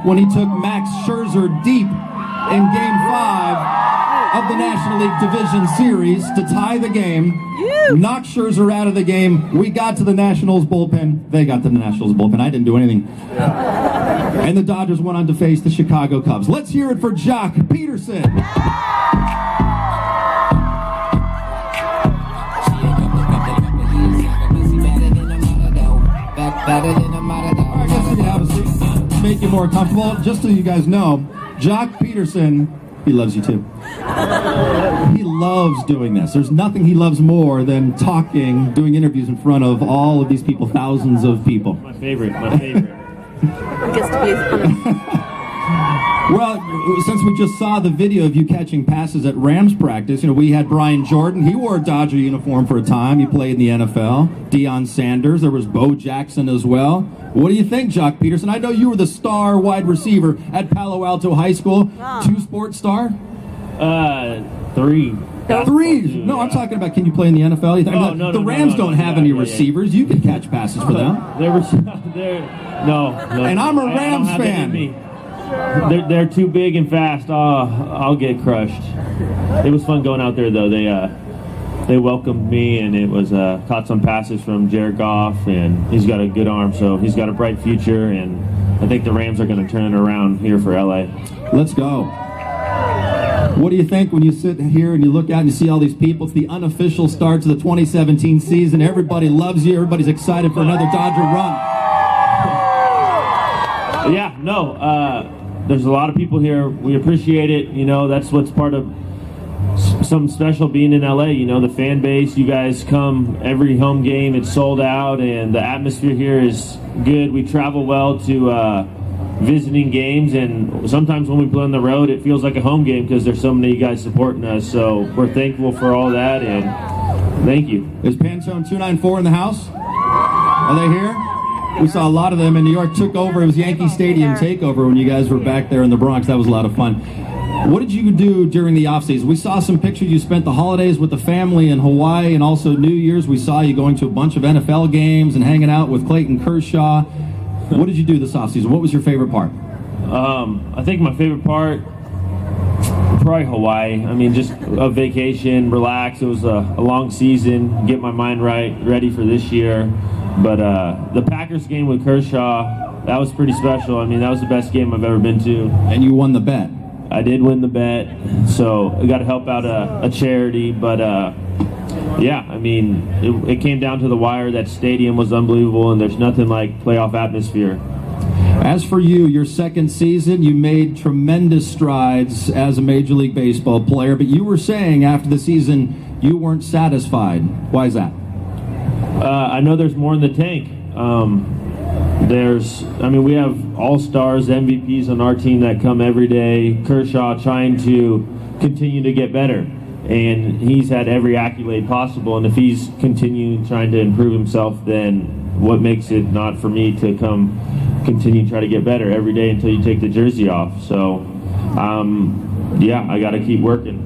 when he took Max Scherzer deep in Game 5 of the National League Division Series to tie the game, knock Scherzer out of the game. We got to the Nationals bullpen. They got to the Nationals bullpen. I didn't do anything. And the Dodgers went on to face the Chicago Cubs. Let's hear it for Joc Pederson. I guess you can have a seat, make you more comfortable. Just so you guys know, Joc Pederson, he loves you too. He loves doing this. There's nothing he loves more than talking, doing interviews in front of all of these people, thousands of people. My favorite. Gets to be Well, since we just saw the video of you catching passes at Rams practice, we had Brian Jordan. He wore a Dodger uniform for a time. He played in the NFL. Deion Sanders. There was Bo Jackson as well. What do you think, Joc Pederson? I know you were the star wide receiver at Palo Alto High School. Wow. 2-sport star? 3. Three? No, I'm talking about, can you play in the NFL? The Rams don't have any receivers. You can catch passes for them. No. And I'm a Rams fan. They're too big and fast. I'll get crushed. It was fun going out there, though. They welcomed me, and it was caught some passes from Jared Goff, and he's got a good arm, so he's got a bright future, and I think the Rams are going to turn it around here for LA. Let's go. What do you think when you sit here and you look out and you see all these people? It's the unofficial start to the 2017 season. Everybody loves you. Everybody's excited for another Dodger run. There's a lot of people here. We appreciate it. That's what's part of something special being in LA. The fan base. You guys come every home game. It's sold out, and the atmosphere here is good. We travel well to visiting games, and sometimes when we play on the road, it feels like a home game because there's so many guys supporting us. So we're thankful for all that, and thank you. Is Pantone 294 in the house? Are they here? We saw a lot of them in New York. Took over. It was Yankee Stadium takeover when you guys were back there in the Bronx. That was a lot of fun. What did you do during the offseason? We saw some pictures. You spent the holidays with the family in Hawaii, and also New Year's. We saw you going to a bunch of NFL games and hanging out with Clayton Kershaw. What did you do this offseason? What was your favorite part? I think my favorite part, probably Hawaii. Just a vacation, relax. It was a long season. Get my mind ready for this year. But the Packers game with Kershaw, that was pretty special. That was the best game I've ever been to. And you won the bet. I did win the bet, so I got to help out a charity. But it came down to the wire. That stadium was unbelievable, and there's nothing like playoff atmosphere. As for you, your second season, you made tremendous strides as a Major League Baseball player, but you were saying after the season you weren't satisfied. Why is that? I know there's more in the tank. We have all-stars, MVPs on our team that come every day. Kershaw trying to continue to get better, and he's had every accolade possible. And if he's continuing trying to improve himself, then what makes it not for me to continue to try to get better every day until you take the jersey off? So, I got to keep working.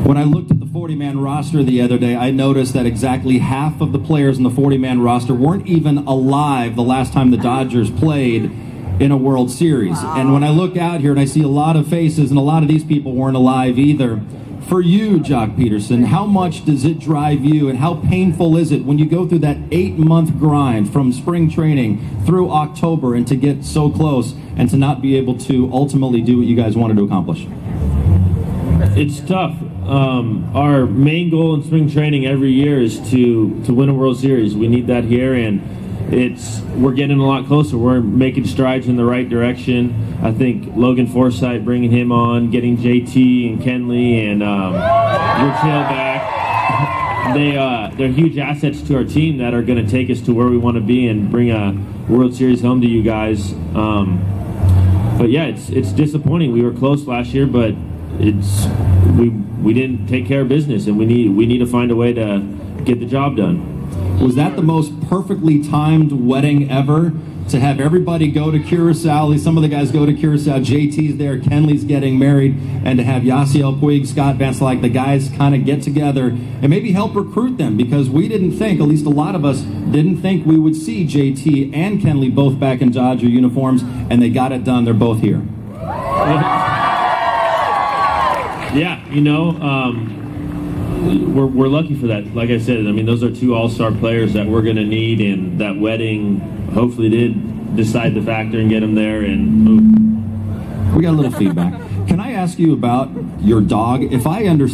When I looked at the 40-man roster the other day, I noticed that exactly half of the players in the 40-man roster weren't even alive the last time the Dodgers played in a World Series. And when I look out here and I see a lot of faces, and a lot of these people weren't alive either. For you, Joc Pederson, how much does it drive you, and how painful is it when you go through that 8-month grind from spring training through October and to get so close and to not be able to ultimately do what you guys wanted to accomplish? It's tough. Our main goal in spring training every year is to win a World Series. We need that here, and we're getting a lot closer. We're making strides in the right direction. I think Logan Forsythe, bringing him on, getting JT and Kenley and Rich Hill back, they're huge assets to our team that are going to take us to where we want to be and bring a World Series home to you guys. It's disappointing. We were close last year, but we didn't take care of business, and we need to find a way to get the job done. Was that the most perfectly timed wedding ever? to have everybody go to Curacao. At least some of the guys go to Curacao. JT's there, Kenley's getting married, and to have Yasiel Puig, Scott Vance, like the guys kind of get together and maybe help recruit them, because we didn't think, at least a lot of us didn't think we would see JT and Kenley both back in Dodger uniforms, and they got it done. They're both here. Yeah, we're lucky for that. Like I said, I mean, those are two all-star players that we're going to need, and that wedding hopefully did decide the factor and get them there. And we got a little feedback. Can I ask you about your dog? If I understand